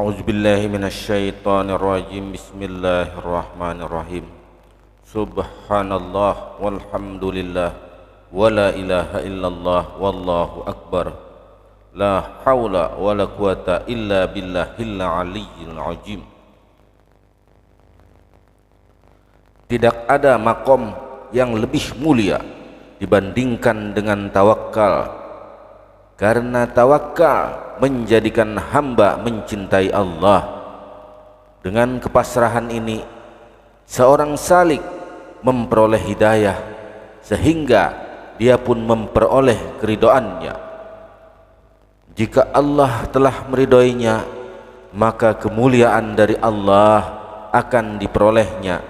A'udzu billahi minasyaitonir rajim. Bismillahirrahmanirrahim. Subhanallah walhamdulillah wala ilaha illallah wallahu akbar. La haula wala quwata illa billahil aliyyil azim. Tidak ada makom yang lebih mulia dibandingkan dengan tawakal, karena tawakal menjadikan hamba mencintai Allah. Dengan kepasrahan ini seorang salik memperoleh hidayah, sehingga dia pun memperoleh keridhaannya. Jika Allah telah meridhoinya, maka kemuliaan dari Allah akan diperolehnya.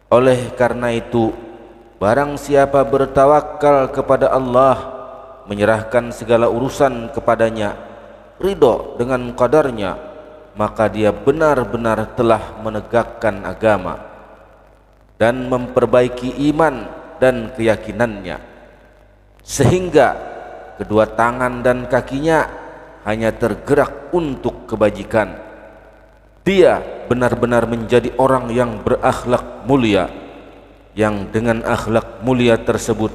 Oleh karena itu, barang siapa bertawakal kepada Allah, menyerahkan segala urusan kepadanya, ridho dengan qadarnya, maka dia benar-benar telah menegakkan agama dan memperbaiki iman dan keyakinannya, sehingga kedua tangan dan kakinya hanya tergerak untuk kebajikan. Dia benar-benar menjadi orang yang berakhlak mulia, yang dengan akhlak mulia tersebut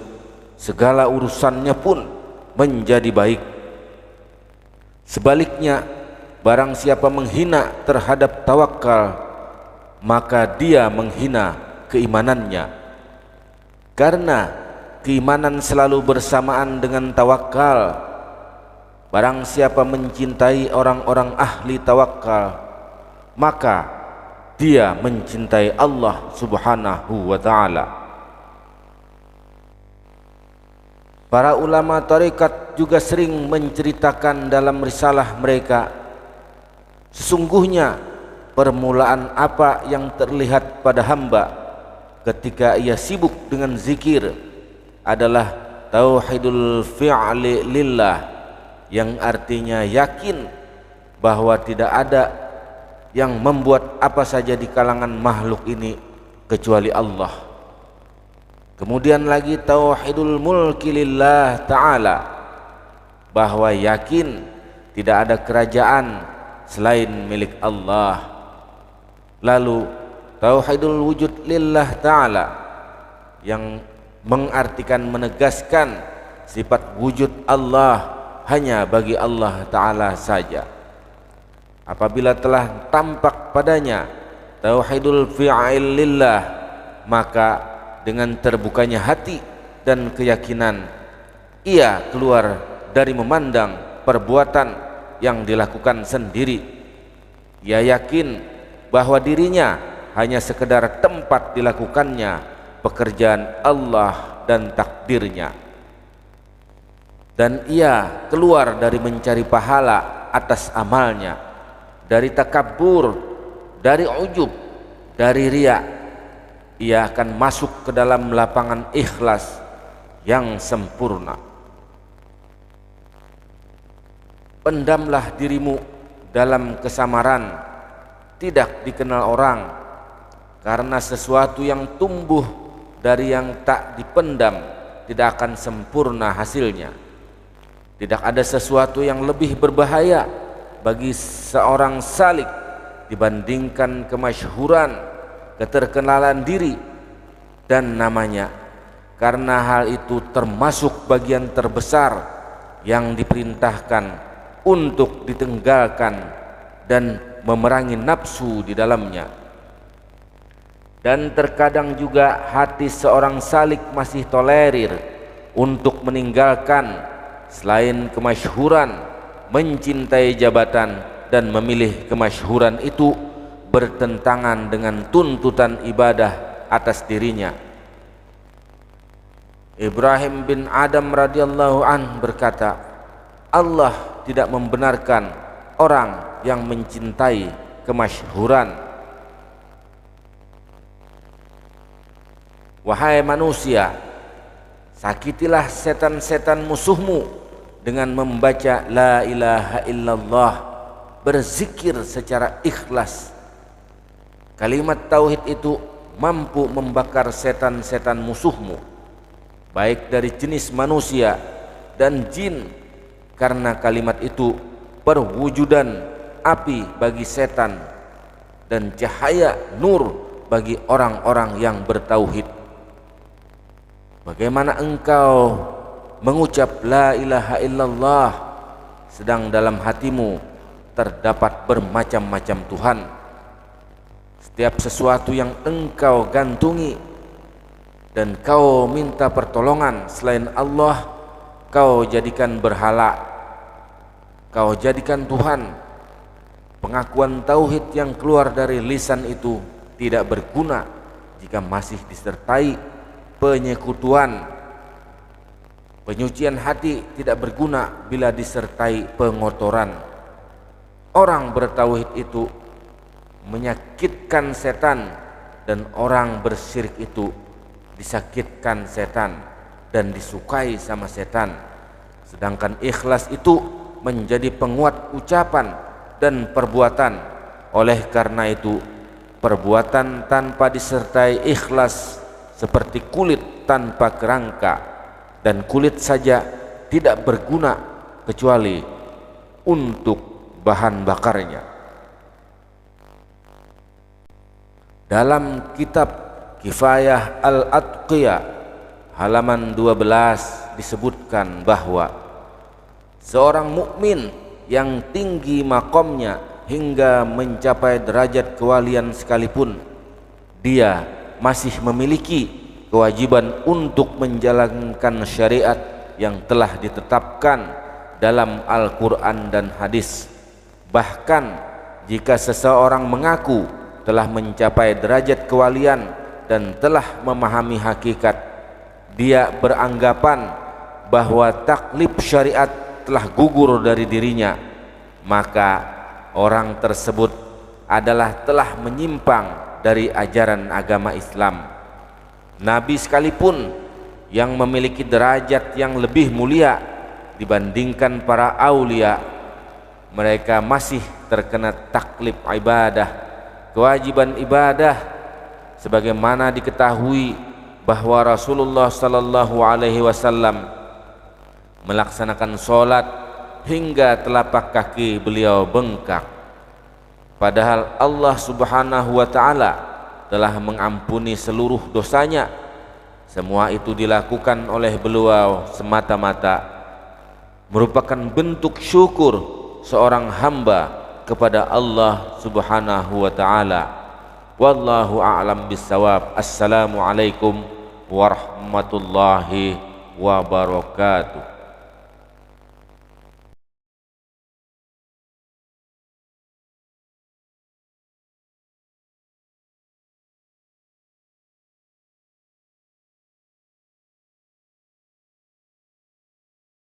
segala urusannya pun menjadi baik. Sebaliknya, barang siapa menghina terhadap tawakal, maka dia menghina keimanannya, karena keimanan selalu bersamaan dengan tawakal. Barang siapa mencintai orang-orang ahli tawakal, maka dia mencintai Allah Subhanahu wa ta'ala. Para ulama tarekat juga sering menceritakan dalam risalah mereka, sesungguhnya permulaan apa yang terlihat pada hamba ketika ia sibuk dengan zikir adalah tauhidul fi'li lillah, yang artinya yakin bahwa tidak ada yang membuat apa saja di kalangan makhluk ini kecuali Allah. Kemudian lagi tauhidul mulki lillah ta'ala, bahwa yakin tidak ada kerajaan selain milik Allah. Lalu tauhidul wujud lillah ta'ala, yang mengartikan menegaskan sifat wujud Allah hanya bagi Allah ta'ala saja. Apabila telah tampak padanya tauhidul fi'il lillah, maka dengan terbukanya hati dan keyakinan, ia keluar dari memandang perbuatan yang dilakukan sendiri. Ia yakin bahwa dirinya hanya sekedar tempat dilakukannya pekerjaan Allah dan takdirnya, dan ia keluar dari mencari pahala atas amalnya, dari takabur, dari ujub, dari riya. Ia akan masuk ke dalam lapangan ikhlas yang sempurna. Pendamlah dirimu dalam kesamaran, tidak dikenal orang, karena sesuatu yang tumbuh dari yang tak dipendam tidak akan sempurna hasilnya. Tidak ada sesuatu yang lebih berbahaya bagi seorang salik dibandingkan kemasyhuran, keterkenalan diri dan namanya, karena hal itu termasuk bagian terbesar yang diperintahkan untuk ditenggalkan dan memerangi nafsu di dalamnya. Dan terkadang juga hati seorang salik masih tolerir untuk meninggalkan selain kemasyhuran, mencintai jabatan dan memilih kemasyhuran itu bertentangan dengan tuntutan ibadah atas dirinya. Ibrahim bin Adam radhiyallahu an berkata, Allah tidak membenarkan orang yang mencintai kemasyhuran. Wahai manusia, sakitilah setan-setan musuhmu dengan membaca la ilaha illallah, berzikir secara ikhlas. Kalimat tauhid itu mampu membakar setan-setan musuhmu, baik dari jenis manusia dan jin, karena kalimat itu perwujudan api bagi setan dan cahaya nur bagi orang-orang yang bertauhid. Bagaimana engkau mengucap la ilaha illallah sedang dalam hatimu terdapat bermacam-macam Tuhan? Setiap sesuatu yang engkau gantungi dan kau minta pertolongan selain Allah, kau jadikan berhala, kau jadikan Tuhan. Pengakuan tauhid yang keluar dari lisan itu tidak berguna jika masih disertai penyekutuan. Penyucian hati tidak berguna bila disertai pengotoran. Orang bertauhid itu menyakitkan setan, dan orang bersyirik itu disakitkan setan dan disukai sama setan. Sedangkan ikhlas itu menjadi penguat ucapan dan perbuatan. Oleh karena itu, perbuatan tanpa disertai ikhlas seperti kulit tanpa kerangka, dan kulit saja tidak berguna kecuali untuk bahan bakarnya. Dalam kitab Kifayah Al-Atqiyah halaman 12 disebutkan bahwa seorang mukmin yang tinggi makomnya hingga mencapai derajat kewalian sekalipun, dia masih memiliki kewajiban untuk menjalankan syariat yang telah ditetapkan dalam Al-Quran dan hadis. Bahkan jika seseorang mengaku telah mencapai derajat kewalian dan telah memahami hakikat, dia beranggapan bahwa taklif syariat telah gugur dari dirinya, maka orang tersebut adalah telah menyimpang dari ajaran agama Islam. Nabi sekalipun yang memiliki derajat yang lebih mulia dibandingkan para aulia, mereka masih terkena taklif ibadah, kewajiban ibadah, sebagaimana diketahui bahwa Rasulullah sallallahu alaihi wasallam melaksanakan sholat hingga telapak kaki beliau bengkak, padahal Allah subhanahu wa ta'ala telah mengampuni seluruh dosanya. Semua itu dilakukan oleh beliau semata-mata merupakan bentuk syukur seorang hamba kepada Allah subhanahu wa ta'ala. Wallahu a'lam bissawab. Assalamualaikum warahmatullahi wabarakatuh.